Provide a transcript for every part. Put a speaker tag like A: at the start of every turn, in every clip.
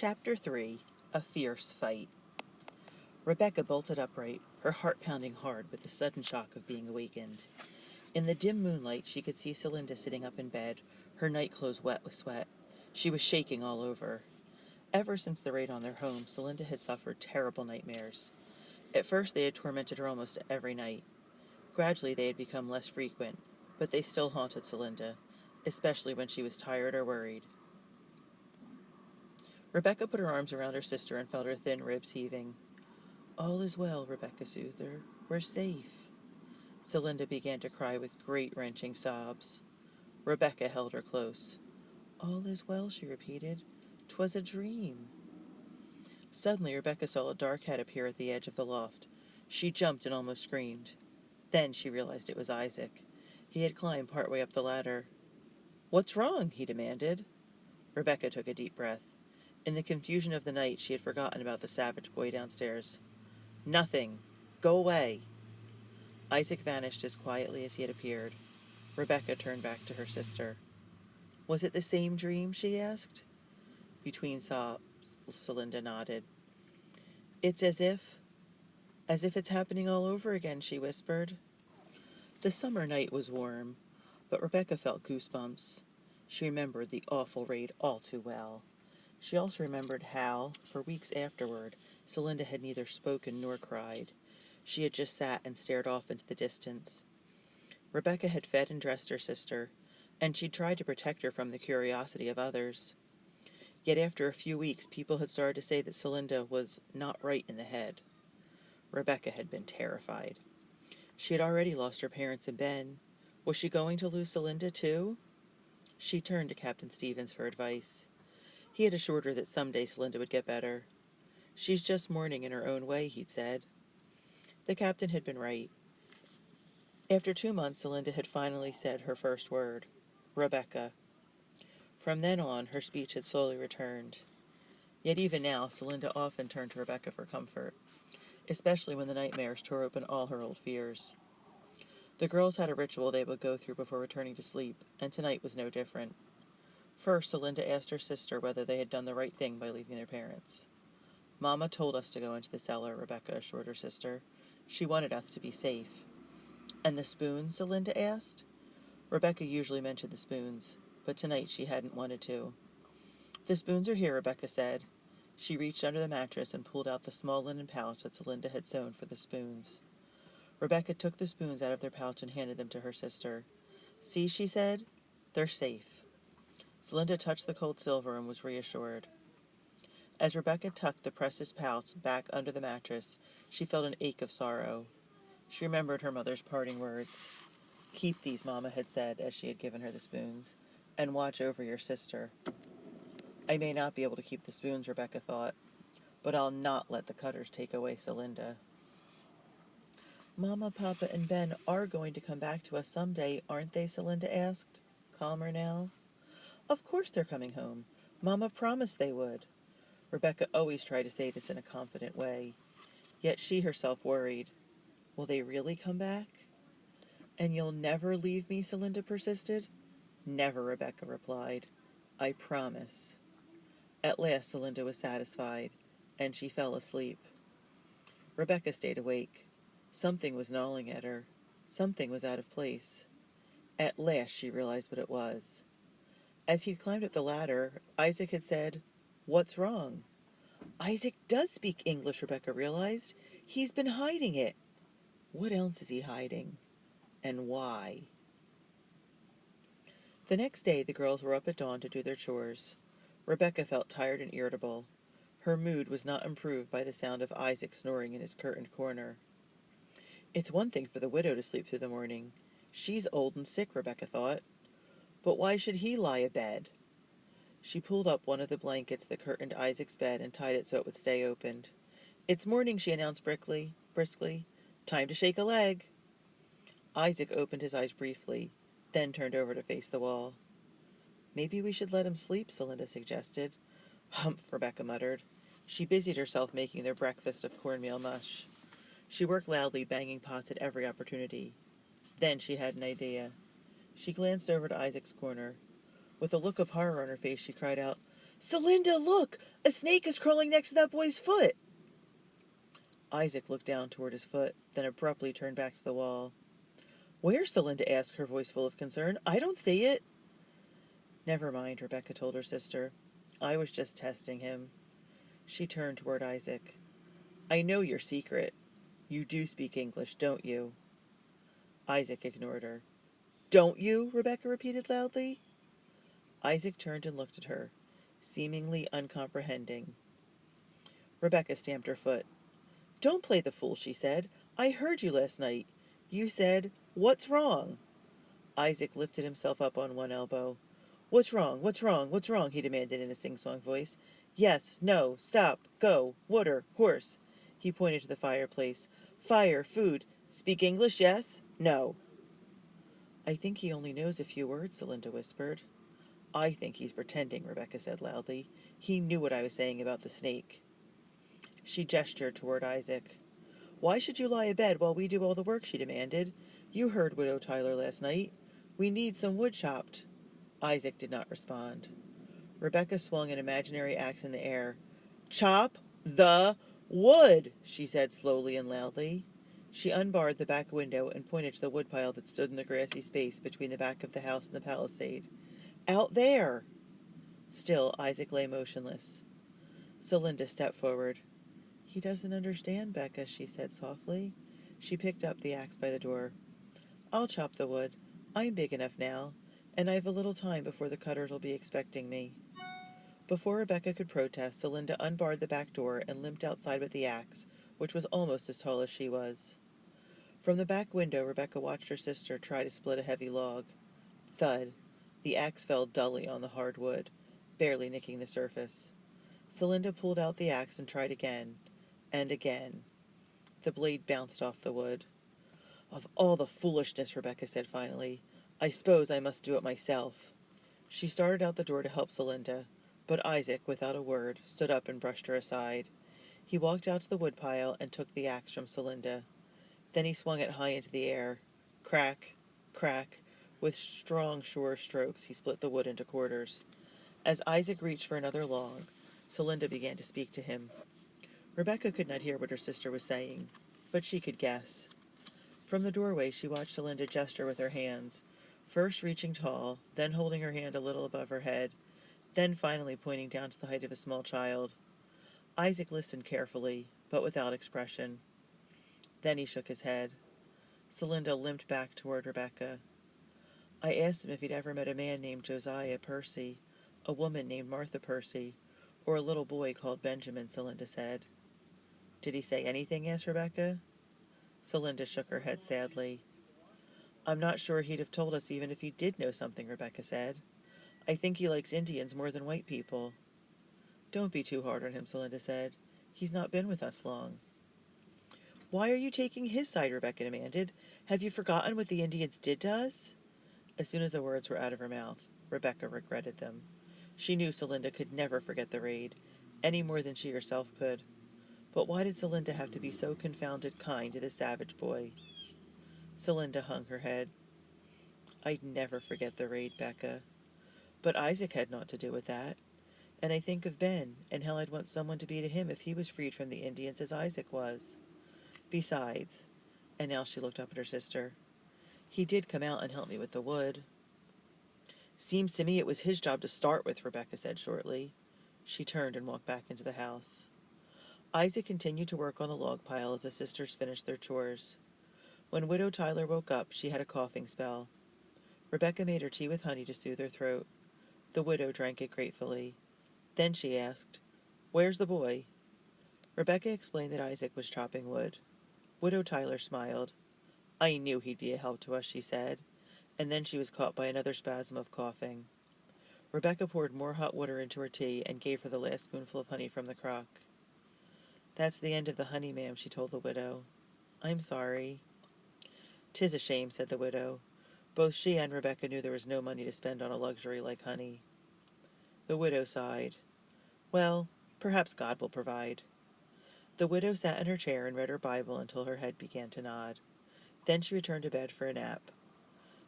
A: Chapter 3. A Fierce Fight. Rebecca bolted upright, her heart pounding hard with the sudden shock of being awakened. In the dim moonlight, she could see Celinda sitting up in bed, her nightclothes wet with sweat. She was shaking all over. Ever since the raid on their home, Celinda had suffered terrible nightmares. At first, they had tormented her almost every night. Gradually, they had become less frequent, but they still haunted Celinda, especially when she was tired or worried. Rebecca put her arms around her sister and felt her thin ribs heaving. "All is well," Rebecca soothed her. "We're safe." Celinda began to cry with great wrenching sobs. Rebecca held her close. "All is well," she repeated. "'Twas a dream." Suddenly Rebecca saw a dark head appear at the edge of the loft. She jumped and almost screamed. Then she realized it was Isaac. He had climbed part way up the ladder. "What's wrong?" he demanded. Rebecca took a deep breath. In the confusion of the night, she had forgotten about the savage boy downstairs. "Nothing. Go away." Isaac vanished as quietly as he had appeared. Rebecca turned back to her sister. "Was it the same dream?" she asked. Between sobs, Celinda nodded. "It's as if it's happening all over again," she whispered. The summer night was warm, but Rebecca felt goosebumps. She remembered the awful raid all too well. She also remembered how, for weeks afterward, Celinda had neither spoken nor cried. She had just sat and stared off into the distance. Rebecca had fed and dressed her sister, and she'd tried to protect her from the curiosity of others. Yet after a few weeks, people had started to say that Celinda was not right in the head. Rebecca had been terrified. She had already lost her parents and Ben. Was she going to lose Celinda too? She turned to Captain Stevens for advice. He had assured her that someday Celinda would get better. "She's just mourning in her own way," he'd said. The captain had been right. After 2 months, Celinda had finally said her first word, Rebecca. From then on, her speech had slowly returned. Yet even now, Celinda often turned to Rebecca for comfort, especially when the nightmares tore open all her old fears. The girls had a ritual they would go through before returning to sleep, and tonight was no different. First, Celinda asked her sister whether they had done the right thing by leaving their parents. "Mama told us to go into the cellar," Rebecca assured her sister. "She wanted us to be safe." "And the spoons?" Celinda asked. Rebecca usually mentioned the spoons, but tonight she hadn't wanted to. "The spoons are here," Rebecca said. She reached under the mattress and pulled out the small linen pouch that Celinda had sewn for the spoons. Rebecca took the spoons out of their pouch and handed them to her sister. "See," she said, "they're safe." Celinda touched the cold silver and was reassured. As Rebecca tucked the precious pouch back under the mattress, she felt an ache of sorrow. She remembered her mother's parting words. "Keep these," Mama had said as she had given her the spoons, "and watch over your sister." "I may not be able to keep the spoons," Rebecca thought, "but I'll not let the Cutters take away Celinda." "Mama, Papa, and Ben are going to come back to us someday, aren't they?" Celinda asked, calmer now. "Of course they're coming home. Mama promised they would." Rebecca always tried to say this in a confident way. Yet she herself worried. Will they really come back? "And you'll never leave me?" Celinda persisted. "Never," Rebecca replied. "I promise." At last Celinda was satisfied, and she fell asleep. Rebecca stayed awake. Something was gnawing at her. Something was out of place. At last she realized what it was. As he'd climbed up the ladder, Isaac had said, "What's wrong?" Isaac does speak English, Rebecca realized. He's been hiding it. What else is he hiding? And why? The next day, the girls were up at dawn to do their chores. Rebecca felt tired and irritable. Her mood was not improved by the sound of Isaac snoring in his curtained corner. It's one thing for the widow to sleep through the morning. She's old and sick, Rebecca thought. But why should he lie abed? She pulled up one of the blankets that curtained Isaac's bed and tied it so it would stay opened. "It's morning," she announced briskly. "Time to shake a leg." Isaac opened his eyes briefly, then turned over to face the wall. "Maybe we should let him sleep," Celinda suggested. "Humph," Rebecca muttered. She busied herself making their breakfast of cornmeal mush. She worked loudly, banging pots at every opportunity. Then she had an idea. She glanced over to Isaac's corner. With a look of horror on her face, she cried out, Celinda, look! A snake is crawling next to that boy's foot! Isaac looked down toward his foot, then abruptly turned back to the wall. Where? Celinda asked, her voice full of concern. I don't see it. Never mind, Rebecca told her sister. I was just testing him. She turned toward Isaac. I know your secret. You do speak English, don't you? Isaac ignored her. Don't you? Rebecca repeated loudly. Isaac turned and looked at her, seemingly uncomprehending. Rebecca stamped her foot. Don't play the fool, she said. I heard you last night. You said, "What's wrong?" Isaac lifted himself up on one elbow. What's wrong? What's wrong? What's wrong? He demanded in a sing-song voice. Yes, no, stop, go, water, horse. He pointed to the fireplace. Fire, food. Speak English, yes? No. I think he only knows a few words, Celinda whispered. I think he's pretending, Rebecca said loudly. He knew what I was saying about the snake. She gestured toward Isaac. Why should you lie abed while we do all the work? She demanded. You heard Widow Tyler last night. We need some wood chopped. Isaac did not respond. Rebecca swung an imaginary axe in the air. Chop the wood, she said slowly and loudly. She unbarred the back window and pointed to the woodpile that stood in the grassy space between the back of the house and the palisade. Out there! Still, Isaac lay motionless. Celinda stepped forward. He doesn't understand, Becca, she said softly. She picked up the axe by the door. I'll chop the wood. I'm big enough now, and I've a little time before the Cutters will be expecting me. Before Rebecca could protest, Celinda unbarred the back door and limped outside with the axe, which was almost as tall as she was. From the back window, Rebecca watched her sister try to split a heavy log. Thud. The axe fell dully on the hard wood, barely nicking the surface. Celinda pulled out the axe and tried again, and again. The blade bounced off the wood. Of all the foolishness, Rebecca said finally, I suppose I must do it myself. She started out the door to help Celinda, but Isaac, without a word, stood up and brushed her aside. He walked out to the woodpile and took the axe from Celinda. Then he swung it high into the air. Crack, crack. With strong, sure strokes, he split the wood into quarters. As Isaac reached for another log, Celinda began to speak to him. Rebecca could not hear what her sister was saying, but she could guess. From the doorway, she watched Celinda gesture with her hands, first reaching tall, then holding her hand a little above her head, then finally pointing down to the height of a small child. Isaac listened carefully, but without expression. Then he shook his head. Celinda limped back toward Rebecca. I asked him if he'd ever met a man named Josiah Percy, a woman named Martha Percy, or a little boy called Benjamin, Celinda said. Did he say anything? Asked Rebecca. Celinda shook her head sadly. I'm not sure he'd have told us even if he did know something, Rebecca said. I think he likes Indians more than white people. Don't be too hard on him, Celinda said. He's not been with us long. Why are you taking his side? Rebecca demanded. Have you forgotten what the Indians did to us? As soon as the words were out of her mouth, Rebecca regretted them. She knew Celinda could never forget the raid, any more than she herself could. But why did Celinda have to be so confounded kind to the savage boy? Celinda hung her head. I'd never forget the raid, Becca. But Isaac had naught to do with that. And I think of Ben, and how I'd want someone to be to him if he was freed from the Indians as Isaac was. Besides, and now she looked up at her sister, he did come out and help me with the wood. Seems to me it was his job to start with, Rebecca said shortly. She turned and walked back into the house. Isaac continued to work on the log pile as the sisters finished their chores. When Widow Tyler woke up, she had a coughing spell. Rebecca made her tea with honey to soothe her throat. The widow drank it gratefully. Then she asked, Where's the boy? Rebecca explained that Isaac was chopping wood. Widow Tyler smiled. I knew he'd be a help to us, she said, and then she was caught by another spasm of coughing. Rebecca poured more hot water into her tea and gave her the last spoonful of honey from the crock. That's the end of the honey, ma'am, she told the widow. I'm sorry. 'Tis a shame, said the widow. Both she and Rebecca knew there was no money to spend on a luxury like honey. The widow sighed. Well, perhaps God will provide. The widow sat in her chair and read her Bible until her head began to nod. Then she returned to bed for a nap.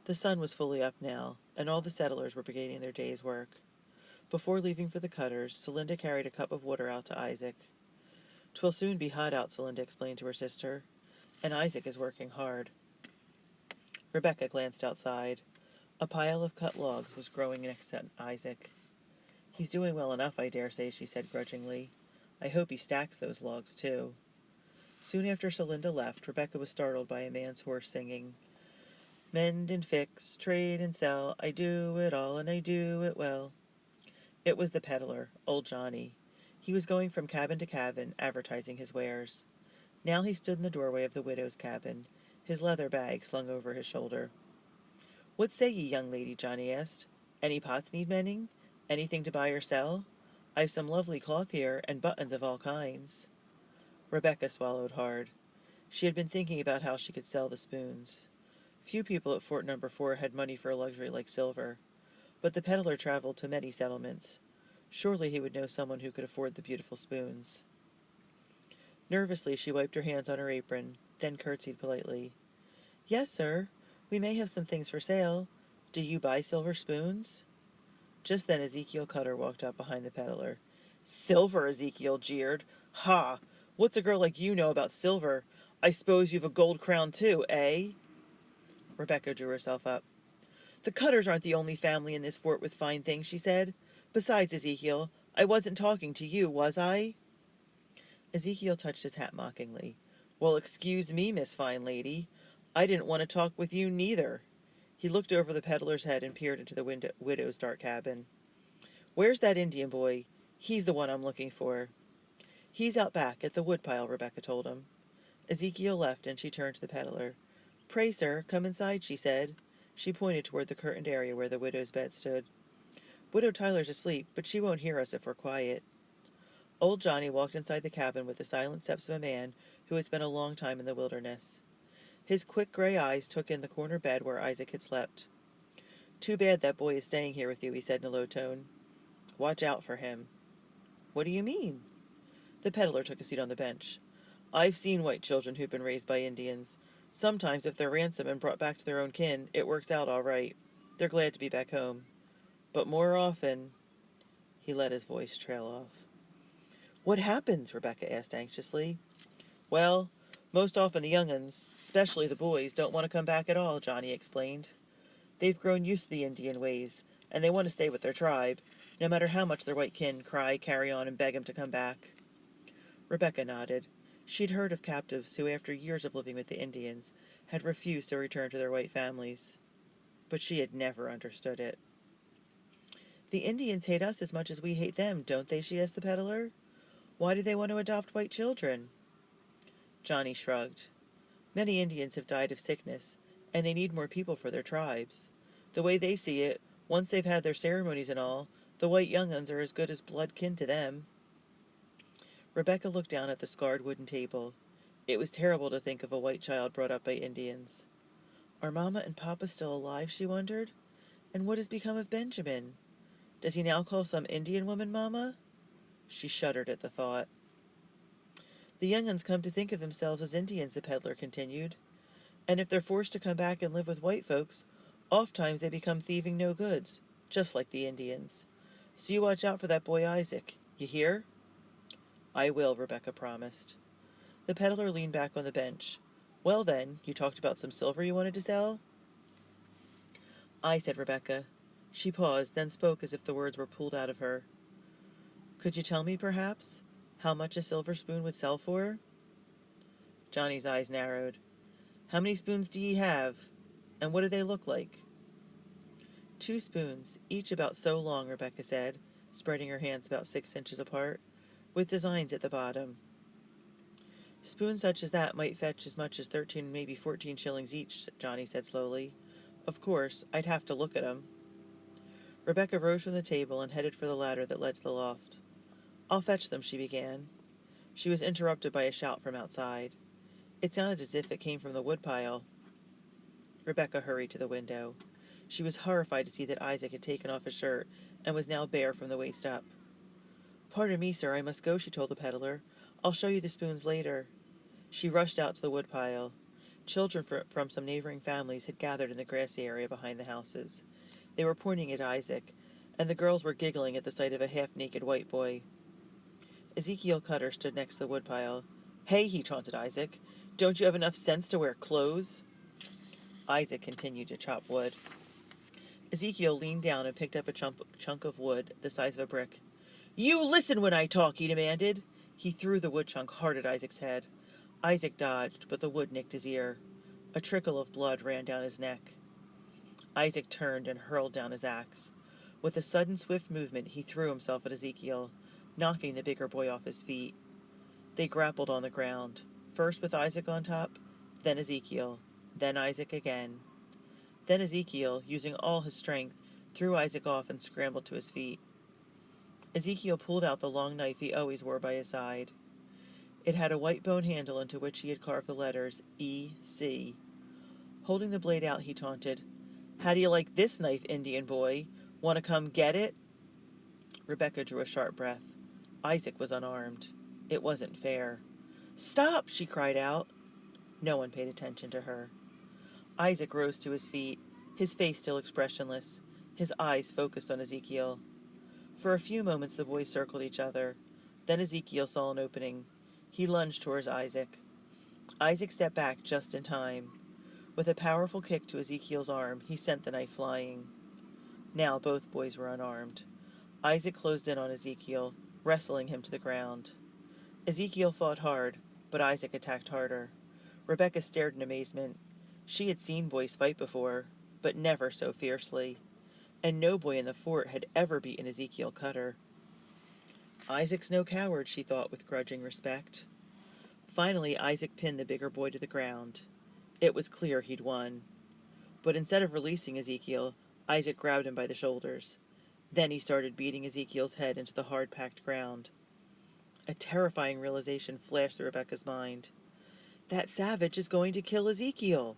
A: The sun was fully up now, and all the settlers were beginning their day's work. Before leaving for the Cutters, Celinda carried a cup of water out to Isaac. "'Twill soon be hot out," Celinda explained to her sister, "and Isaac is working hard." Rebecca glanced outside. A pile of cut logs was growing next to Isaac. "He's doing well enough, I dare say," she said grudgingly. "I hope he stacks those logs, too." Soon after Celinda left, Rebecca was startled by a man's horse singing, "Mend and fix, trade and sell, I do it all and I do it well." It was the peddler, old Johnny. He was going from cabin to cabin, advertising his wares. Now he stood in the doorway of the widow's cabin, his leather bag slung over his shoulder. "What say ye, young lady?" Johnny asked. "Any pots need mending? Anything to buy or sell? I've some lovely cloth here, and buttons of all kinds." Rebecca swallowed hard. She had been thinking about how she could sell the spoons. Few people at Fort No. 4 had money for a luxury like silver, but the peddler traveled to many settlements. Surely he would know someone who could afford the beautiful spoons. Nervously, she wiped her hands on her apron, then curtsied politely. "Yes, sir. We may have some things for sale. Do you buy silver spoons?" Just then Ezekiel Cutter walked up behind the peddler. "Silver?" Ezekiel jeered. "Ha! What's a girl like you know about silver? I suppose you've a gold crown too, eh?" Rebecca drew herself up. "The Cutters aren't the only family in this fort with fine things," she said. "Besides, Ezekiel, I wasn't talking to you, was I?" Ezekiel touched his hat mockingly. "Well, excuse me, Miss Fine Lady. I didn't want to talk with you neither." He looked over the peddler's head and peered into the widow's dark cabin. "Where's that Indian boy? He's the one I'm looking for." "He's out back at the woodpile," Rebecca told him. Ezekiel left, and she turned to the peddler. "Pray, sir, come inside," she said. She pointed toward the curtained area where the widow's bed stood. "Widow Tyler's asleep, but she won't hear us if we're quiet." Old Johnny walked inside the cabin with the silent steps of a man who had spent a long time in the wilderness. His quick gray eyes took in the corner bed where Isaac had slept. "Too bad that boy is staying here with you," he said in a low tone. "Watch out for him." "What do you mean?" The peddler took a seat on the bench. "I've seen white children who've been raised by Indians. Sometimes, if they're ransomed and brought back to their own kin, it works out all right. They're glad to be back home. But more often—" He let his voice trail off. "What happens?" Rebecca asked anxiously. "Well, most often the young uns, especially the boys, don't want to come back at all," Johnny explained. "They've grown used to the Indian ways, and they want to stay with their tribe, no matter how much their white kin cry, carry on, and beg 'em to come back." Rebecca nodded. She'd heard of captives who, after years of living with the Indians, had refused to return to their white families. But she had never understood it. "The Indians hate us as much as we hate them, don't they?" she asked the peddler. "Why do they want to adopt white children?" Johnny shrugged. "Many Indians have died of sickness, and they need more people for their tribes. The way they see it, once they've had their ceremonies and all, the white young uns are as good as blood kin to them." Rebecca looked down at the scarred wooden table. It was terrible to think of a white child brought up by Indians. "Are Mama and Papa still alive?" she wondered. "And what has become of Benjamin? Does he now call some Indian woman Mama?" She shuddered at the thought. "The young uns come to think of themselves as Indians," the peddler continued. "And if they're forced to come back and live with white folks, oft-times they become thieving no-goods, just like the Indians. So you watch out for that boy Isaac. You hear?" "I will," Rebecca promised. The peddler leaned back on the bench. "Well then, you talked about some silver you wanted to sell?" "Aye," said Rebecca. She paused, then spoke as if the words were pulled out of her. "Could you tell me, perhaps, how much a silver spoon would sell for?" Johnny's eyes narrowed. "How many spoons do ye have? And what do they look like?" "2 spoons, each about so long," Rebecca said, spreading her hands about 6 inches apart, "with designs at the bottom." "Spoons such as that might fetch as much as 13, maybe 14 shillings each," Johnny said slowly. "Of course, I'd have to look at 'em." Rebecca rose from the table and headed for the ladder that led to the loft. "I'll fetch them," she began. She was interrupted by a shout from outside. It sounded as if it came from the woodpile. Rebecca hurried to the window. She was horrified to see that Isaac had taken off his shirt and was now bare from the waist up. "Pardon me, sir, I must go," she told the peddler. "I'll show you the spoons later." She rushed out to the woodpile. Children from some neighboring families had gathered in the grassy area behind the houses. They were pointing at Isaac, and the girls were giggling at the sight of a half-naked white boy. Ezekiel Cutter stood next to the woodpile. "Hey," he taunted Isaac, "don't you have enough sense to wear clothes?" Isaac continued to chop wood. Ezekiel leaned down and picked up a chunk of wood the size of a brick. "You listen when I talk," he demanded. He threw the wood chunk hard at Isaac's head. Isaac dodged, but the wood nicked his ear. A trickle of blood ran down his neck. Isaac turned and hurled down his axe. With a sudden, swift movement, he threw himself at Ezekiel, knocking the bigger boy off his feet. They grappled on the ground, first with Isaac on top, then Ezekiel, then Isaac again. Then Ezekiel, using all his strength, threw Isaac off and scrambled to his feet. Ezekiel pulled out the long knife he always wore by his side. It had a white bone handle into which he had carved the letters E.C. Holding the blade out, he taunted, "How do you like this knife, Indian boy? Want to come get it?" Rebecca drew a sharp breath. Isaac was unarmed. It wasn't fair. "Stop!" she cried out. No one paid attention to her. Isaac rose to his feet, his face still expressionless, his eyes focused on Ezekiel. For a few moments the boys circled each other. Then Ezekiel saw an opening. He lunged towards Isaac. Isaac stepped back just in time. With a powerful kick to Ezekiel's arm, he sent the knife flying. Now both boys were unarmed. Isaac closed in on Ezekiel, wrestling him to the ground. Ezekiel fought hard, but Isaac attacked harder. Rebecca stared in amazement. She had seen boys fight before, but never so fiercely. And no boy in the fort had ever beaten Ezekiel Cutter. "Isaac's no coward," she thought with grudging respect. Finally, Isaac pinned the bigger boy to the ground. It was clear he'd won. But instead of releasing Ezekiel, Isaac grabbed him by the shoulders. Then he started beating Ezekiel's head into the hard-packed ground. A terrifying realization flashed through Rebecca's mind. "That savage is going to kill Ezekiel."